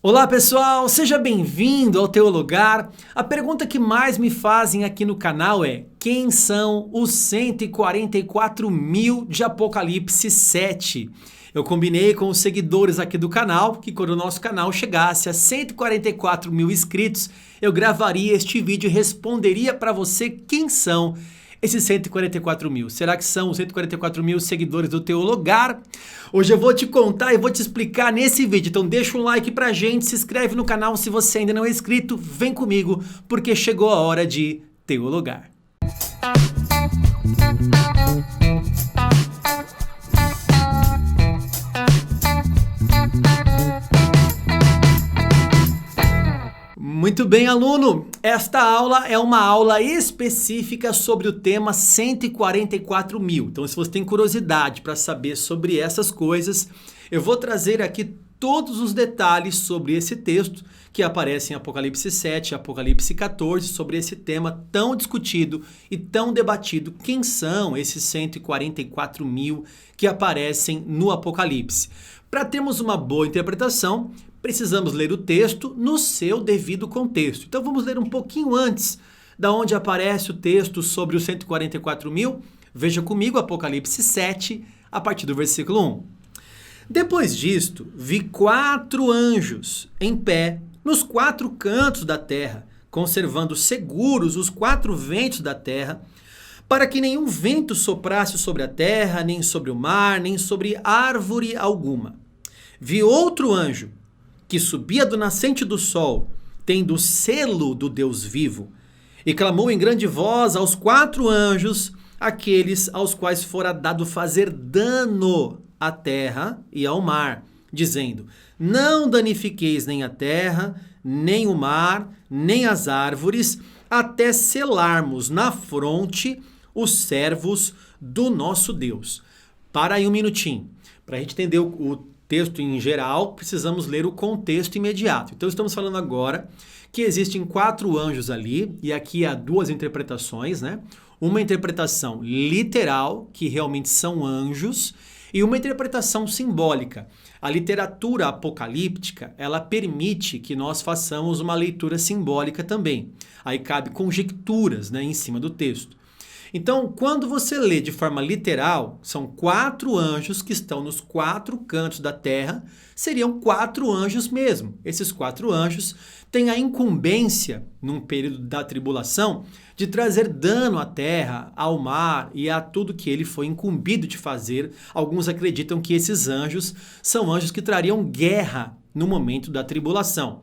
Olá pessoal, seja bem-vindo ao Teu Lugar. A pergunta que mais me fazem aqui no canal é: quem são os 144 mil de Apocalipse 7? Eu combinei com os seguidores aqui do canal que quando o nosso canal chegasse a 144 mil inscritos, eu gravaria este vídeo e responderia para você quem são esses 144 mil. Será que são os 144 mil seguidores do Teu Lugar? Hoje eu vou te contar e vou te explicar nesse vídeo. Então deixa um like pra gente, se inscreve no canal se você ainda não é inscrito, vem comigo, porque chegou a hora de Teu Lugar. Muito bem, aluno! Esta aula é uma aula específica sobre o tema 144 mil. Então, se você tem curiosidade para saber sobre essas coisas, eu vou trazer aqui todos os detalhes sobre esse texto que aparece em Apocalipse 7 e Apocalipse 14, sobre esse tema tão discutido e tão debatido. Quem são esses 144 mil que aparecem no Apocalipse? Para termos uma boa interpretação, precisamos ler o texto no seu devido contexto. Então vamos ler um pouquinho antes da onde aparece o texto sobre os 144 mil. Veja comigo Apocalipse 7, a partir do versículo 1. Depois disto, vi 4 anjos em pé nos 4 cantos da terra, conservando seguros os 4 ventos da terra, para que nenhum vento soprasse sobre a terra, nem sobre o mar, nem sobre árvore alguma. Vi outro anjo, que subia do nascente do sol, tendo o selo do Deus vivo, e clamou em grande voz aos 4 anjos, aqueles aos quais fora dado fazer dano à terra e ao mar, dizendo: não danifiqueis nem a terra, nem o mar, nem as árvores, até selarmos na fronte os servos do nosso Deus. Para aí um minutinho, para a gente entender o texto em geral, precisamos ler o contexto imediato. Então estamos falando agora que existem 4 anjos ali, e aqui há 2 interpretações, né? Uma interpretação literal, que realmente são anjos, e uma interpretação simbólica. A literatura apocalíptica, ela permite que nós façamos uma leitura simbólica também. Aí cabe conjecturas, né, em cima do texto. Então, quando você lê de forma literal, são 4 anjos que estão nos 4 cantos da terra, seriam 4 anjos mesmo. Esses 4 anjos têm a incumbência, num período da tribulação, de trazer dano à terra, ao mar e a tudo que ele foi incumbido de fazer. Alguns acreditam que esses anjos são anjos que trariam guerra no momento da tribulação.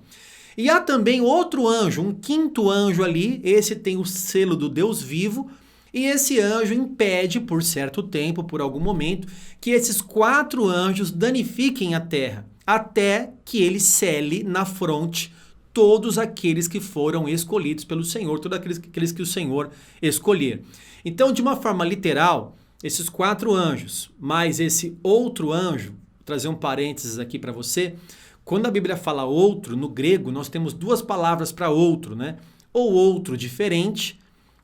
E há também outro anjo, um 5º anjo ali, esse tem o selo do Deus vivo, e esse anjo impede por certo tempo, por algum momento, que esses 4 anjos danifiquem a terra, até que ele cele na fronte todos aqueles que foram escolhidos pelo Senhor, todos aqueles que o Senhor escolher. Então, de uma forma literal, esses 4 anjos, mais esse outro anjo, vou trazer um parênteses aqui para você, quando a Bíblia fala outro, no grego, nós temos 2 palavras para outro, né? Ou outro diferente,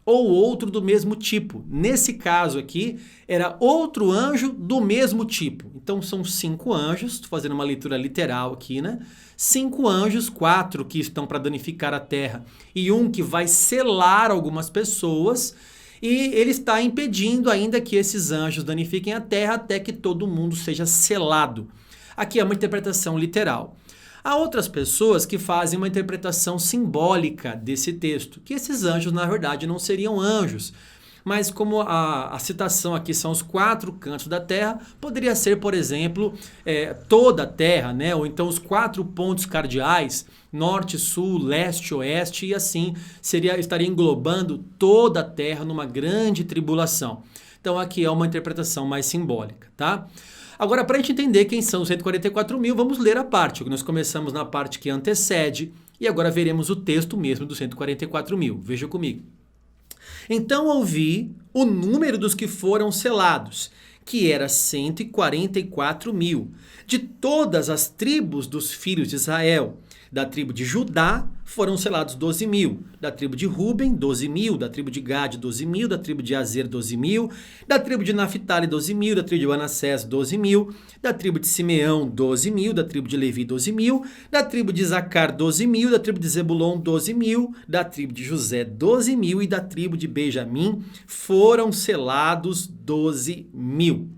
ou outro do mesmo tipo. Nesse caso aqui, era outro anjo do mesmo tipo. Então são 5 anjos, estou fazendo uma leitura literal aqui, né? 5 anjos, 4 que estão para danificar a terra e um que vai selar algumas pessoas, e ele está impedindo ainda que esses anjos danifiquem a terra até que todo mundo seja selado. Aqui é uma interpretação literal. Há outras pessoas que fazem uma interpretação simbólica desse texto, que esses anjos, na verdade, não seriam anjos. Mas como a citação aqui são os 4 cantos da terra, poderia ser, por exemplo, toda a terra, né? Ou então os 4 pontos cardeais, norte, sul, leste, oeste, e assim estaria englobando toda a terra numa grande tribulação. Então aqui é uma interpretação mais simbólica, tá? Agora, para a gente entender quem são os 144 mil, vamos ler a parte. Nós começamos na parte que antecede e agora veremos o texto mesmo dos 144 mil. Veja comigo. Então ouvi o número dos que foram selados, que era 144 mil, de todas as tribos dos filhos de Israel. Da tribo de Judá foram selados 12 mil. Da tribo de Ruben, 12 mil. Da tribo de Gade, 12 mil. Da tribo de Azer, 12 mil. Da tribo de Naphtali, 12 mil. Da tribo de Manassés, 12 mil. Da tribo de Simeão, 12 mil. Da tribo de Levi, 12 mil. Da tribo de Zacar, 12 mil. Da tribo de Zebulon, 12 mil. Da tribo de José, 12 mil. E da tribo de Benjamim foram selados 12 mil.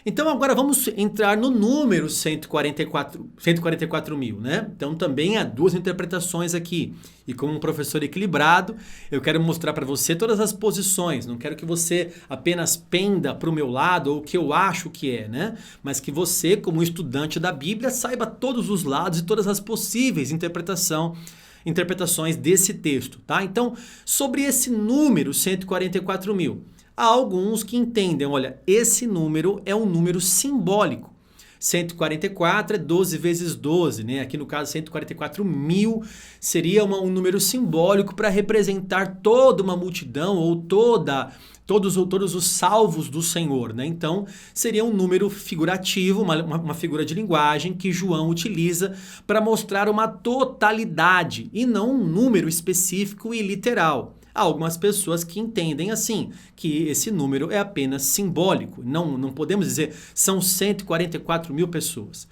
Então agora vamos entrar no número 144 mil, né? Então também há duas interpretações aqui. E como um professor equilibrado, eu quero mostrar para você todas as posições. Não quero que você apenas penda para o meu lado ou o que eu acho que é, né? Mas que você, como estudante da Bíblia, saiba todos os lados e todas as possíveis interpretações desse texto, tá? Então, sobre esse número 144 mil, há alguns que entendem, olha, esse número é um número simbólico. 144 é 12 vezes 12, né? Aqui no caso 144 mil seria um número simbólico para representar toda uma multidão ou todos os salvos do Senhor, né? Então seria um número figurativo, uma figura de linguagem que João utiliza para mostrar uma totalidade e não um número específico e literal. Há algumas pessoas que entendem assim, que esse número é apenas simbólico. Não podemos dizer são 144 mil pessoas.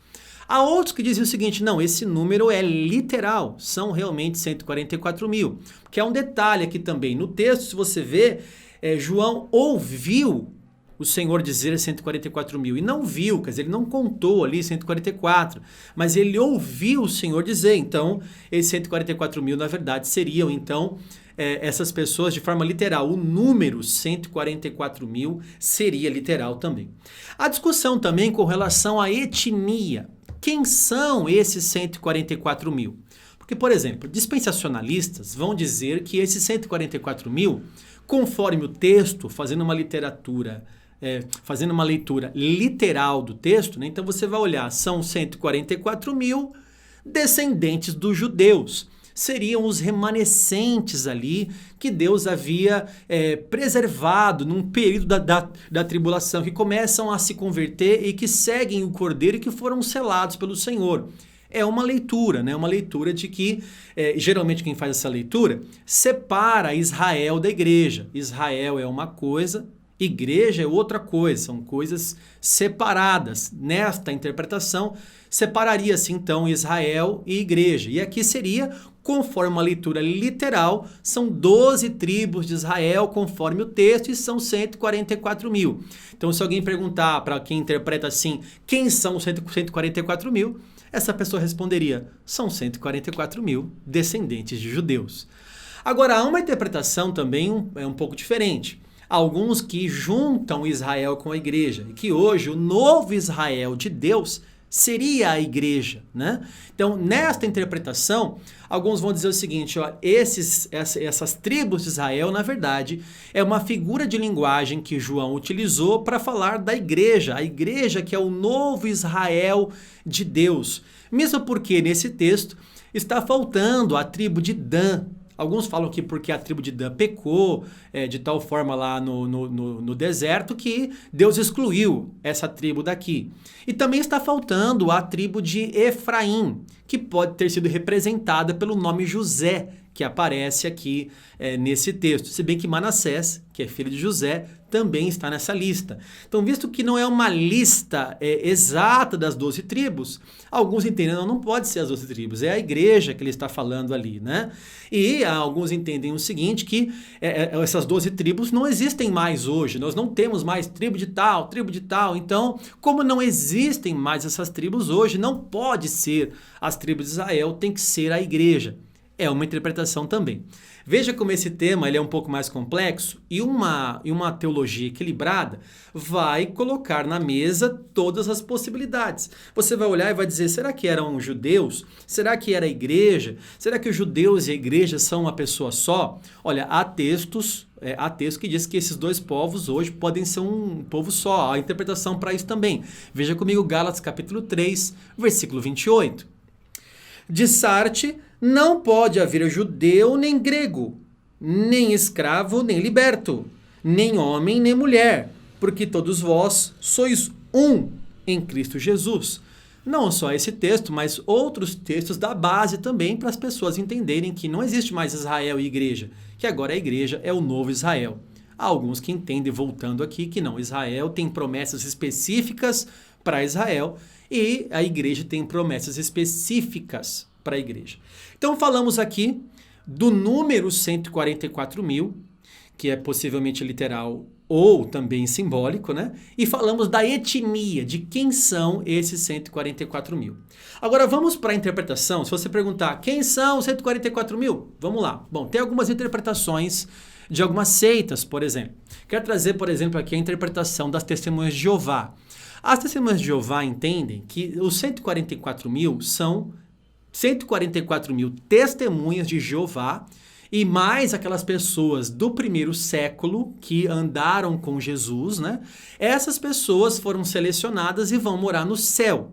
Há outros que dizem o seguinte, não, esse número é literal, são realmente 144 mil. Que é um detalhe aqui também. No texto, se você vê, João ouviu o Senhor dizer 144 mil e não viu, quer dizer, ele não contou ali 144, mas ele ouviu o Senhor dizer. Então, esses 144 mil, na verdade, seriam, então, essas pessoas de forma literal. O número 144 mil seria literal também. A discussão também com relação à etnia. Quem são esses 144 mil? Porque, por exemplo, dispensacionalistas vão dizer que esses 144 mil, conforme o texto, fazendo uma leitura literal do texto, né? Então você vai olhar, são 144 mil descendentes dos judeus. Seriam os remanescentes ali que Deus havia preservado num período da tribulação, que começam a se converter e que seguem o Cordeiro e que foram selados pelo Senhor. É uma leitura, né? Uma leitura de que, geralmente quem faz essa leitura, separa Israel da igreja. Israel é uma coisa, igreja é outra coisa, são coisas separadas. Nesta interpretação, separaria-se então Israel e igreja. E aqui seria, conforme uma leitura literal, são 12 tribos de Israel, conforme o texto, e são 144 mil. Então, se alguém perguntar para quem interpreta assim, quem são os 144 mil, essa pessoa responderia, são 144 mil descendentes de judeus. Agora, há uma interpretação também um pouco diferente. Há alguns que juntam Israel com a igreja, e que hoje o novo Israel de Deus seria a igreja, né? Então, nesta interpretação, alguns vão dizer o seguinte, ó, essas tribos de Israel, na verdade, é uma figura de linguagem que João utilizou para falar da igreja, a igreja que é o novo Israel de Deus. Mesmo porque nesse texto está faltando a tribo de Dan. Alguns falam que porque a tribo de Dan pecou de tal forma lá no deserto que Deus excluiu essa tribo daqui. E também está faltando a tribo de Efraim, que pode ter sido representada pelo nome José, que aparece aqui nesse texto. Se bem que Manassés, que é filho de José, também está nessa lista. Então, visto que não é uma lista exata das 12 tribos, alguns entendem, não pode ser as 12 tribos, é a igreja que ele está falando ali, né? E alguns entendem o seguinte, que essas 12 tribos não existem mais hoje, nós não temos mais tribo de tal, então, como não existem mais essas tribos hoje, não pode ser as tribos de Israel, tem que ser a igreja. É uma interpretação também. Veja como esse tema ele é um pouco mais complexo e uma teologia equilibrada vai colocar na mesa todas as possibilidades. Você vai olhar e vai dizer, será que eram judeus? Será que era a igreja? Será que os judeus e a igreja são uma pessoa só? Olha, há texto que diz que esses dois povos hoje podem ser um povo só. Há interpretação para isso também. Veja comigo Gálatas capítulo 3, versículo 28. De Sarte, não pode haver judeu nem grego, nem escravo nem liberto, nem homem nem mulher, porque todos vós sois um em Cristo Jesus. Não só esse texto, mas outros textos da base também para as pessoas entenderem que não existe mais Israel e igreja, que agora a igreja é o novo Israel. Há alguns que entendem, voltando aqui, que não, Israel tem promessas específicas para Israel e a igreja tem promessas específicas para a igreja. Então falamos aqui do número 144 mil, que é possivelmente literal ou também simbólico, né? E falamos da etnia, de quem são esses 144 mil. Agora vamos para a interpretação. Se você perguntar quem são os 144 mil, vamos lá. Bom, tem algumas interpretações de algumas seitas, por exemplo. Quero trazer, por exemplo, aqui a interpretação das Testemunhas de Jeová. As Testemunhas de Jeová entendem que os 144 mil são 144 mil testemunhas de Jeová e mais aquelas pessoas do primeiro século que andaram com Jesus, né? Essas pessoas foram selecionadas e vão morar no céu.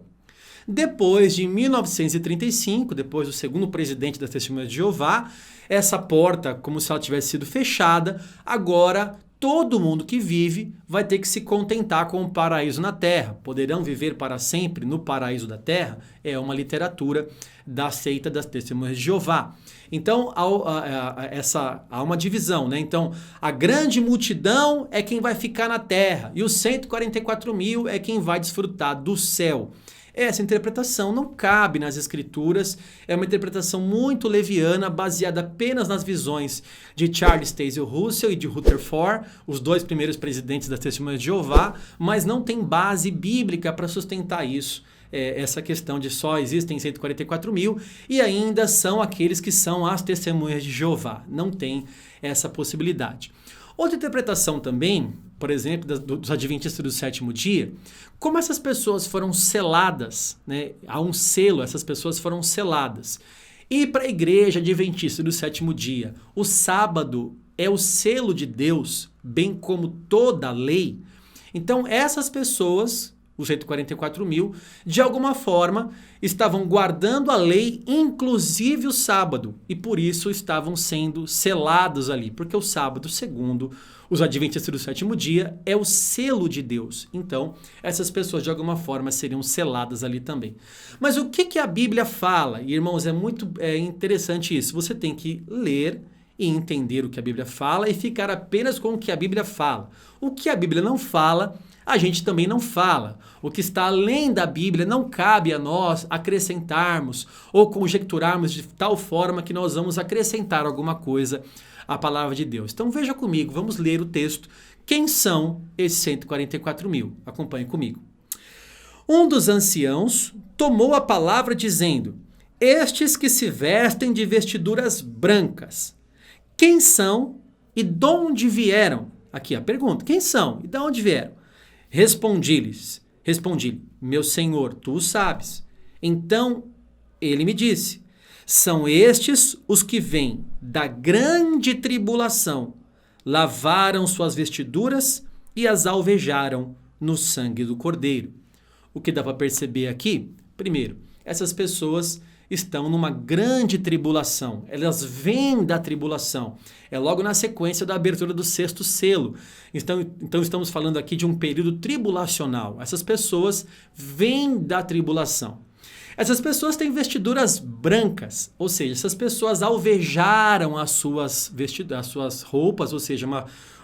Depois de 1935, depois do segundo presidente das Testemunhas de Jeová, essa porta, como se ela tivesse sido fechada, agora todo mundo que vive vai ter que se contentar com o paraíso na terra. Poderão viver para sempre no paraíso da terra? É uma literatura da seita das Testemunhas de Jeová. Então, há uma divisão, né? Então, a grande multidão é quem vai ficar na terra e os 144 mil é quem vai desfrutar do céu. Essa interpretação não cabe nas escrituras, é uma interpretação muito leviana, baseada apenas nas visões de Charles Taze Russell e de Rutherford, os dois primeiros presidentes das Testemunhas de Jeová, mas não tem base bíblica para sustentar isso. Essa questão de só existem 144 mil e ainda são aqueles que são as Testemunhas de Jeová. Não tem essa possibilidade. Outra interpretação também, por exemplo, dos Adventistas do sétimo dia, como essas pessoas foram seladas, né? Há um selo, essas pessoas foram seladas. E para a igreja Adventista do sétimo dia, o sábado é o selo de Deus, bem como toda a lei. Então essas pessoas, os 144 mil, de alguma forma estavam guardando a lei, inclusive o sábado, e por isso estavam sendo selados ali, porque o sábado, segundo os Adventistas do sétimo dia, é o selo de Deus. Então, essas pessoas de alguma forma seriam seladas ali também. Mas o que a Bíblia fala? E, irmãos, é muito interessante isso. Você tem que ler e entender o que a Bíblia fala e ficar apenas com o que a Bíblia fala. O que a Bíblia não fala, a gente também não fala. O que está além da Bíblia não cabe a nós acrescentarmos ou conjecturarmos de tal forma que nós vamos acrescentar alguma coisa à palavra de Deus. Então veja comigo, vamos ler o texto. Quem são esses 144 mil? Acompanhe comigo. Um dos anciãos tomou a palavra dizendo: estes que se vestem de vestiduras brancas, quem são e de onde vieram? Aqui a pergunta, quem são e de onde vieram? Respondi-lhe, meu senhor, tu o sabes. Então ele me disse: são estes os que vêm da grande tribulação, lavaram suas vestiduras e as alvejaram no sangue do Cordeiro. O que dá para perceber aqui? Primeiro, essas pessoas estão numa grande tribulação, elas vêm da tribulação, é logo na sequência da abertura do sexto selo, então estamos falando aqui de um período tribulacional, essas pessoas vêm da tribulação, essas pessoas têm vestiduras brancas, ou seja, essas pessoas alvejaram as suas roupas, ou seja,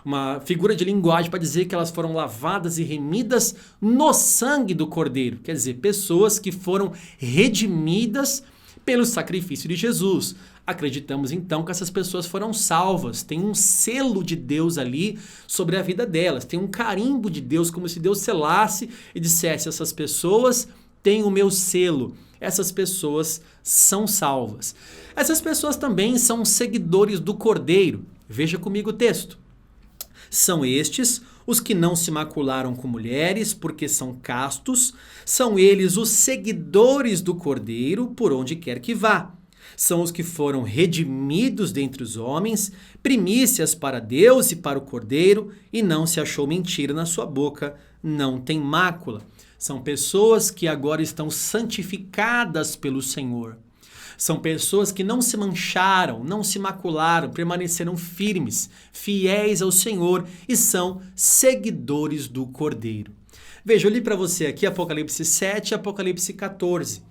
uma figura de linguagem para dizer que elas foram lavadas e remidas no sangue do Cordeiro, quer dizer, pessoas que foram redimidas pelo sacrifício de Jesus. Acreditamos então que essas pessoas foram salvas, tem um selo de Deus ali sobre a vida delas, tem um carimbo de Deus, como se Deus selasse e dissesse: essas pessoas têm o meu selo, essas pessoas são salvas. Essas pessoas também são seguidores do Cordeiro. Veja comigo o texto. São estes os que não se macularam com mulheres, porque são castos. São eles os seguidores do Cordeiro, por onde quer que vá. São os que foram redimidos dentre os homens, primícias para Deus e para o Cordeiro, e não se achou mentira na sua boca, não tem mácula. São pessoas que agora estão santificadas pelo Senhor. São pessoas que não se mancharam, não se macularam, permaneceram firmes, fiéis ao Senhor e são seguidores do Cordeiro. Veja, eu li para você aqui Apocalipse 7 e Apocalipse 14.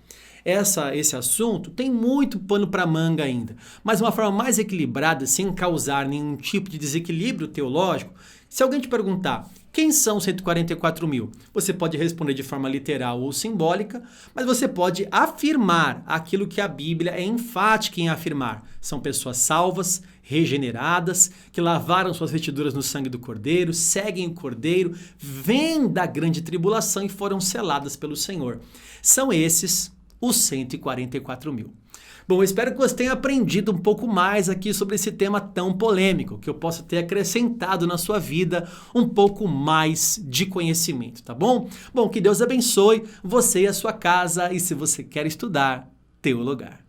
Esse assunto tem muito pano para manga ainda, mas uma forma mais equilibrada, sem causar nenhum tipo de desequilíbrio teológico. Se alguém te perguntar quem são 144 mil, você pode responder de forma literal ou simbólica, mas você pode afirmar aquilo que a Bíblia é enfática em afirmar. São pessoas salvas, regeneradas, que lavaram suas vestiduras no sangue do Cordeiro, seguem o Cordeiro, vêm da grande tribulação e foram seladas pelo Senhor. São esses os 144 mil. Bom, eu espero que você tenha aprendido um pouco mais aqui sobre esse tema tão polêmico, que eu possa ter acrescentado na sua vida um pouco mais de conhecimento, tá bom? Bom, que Deus abençoe você e a sua casa, e se você quer estudar, tem um lugar.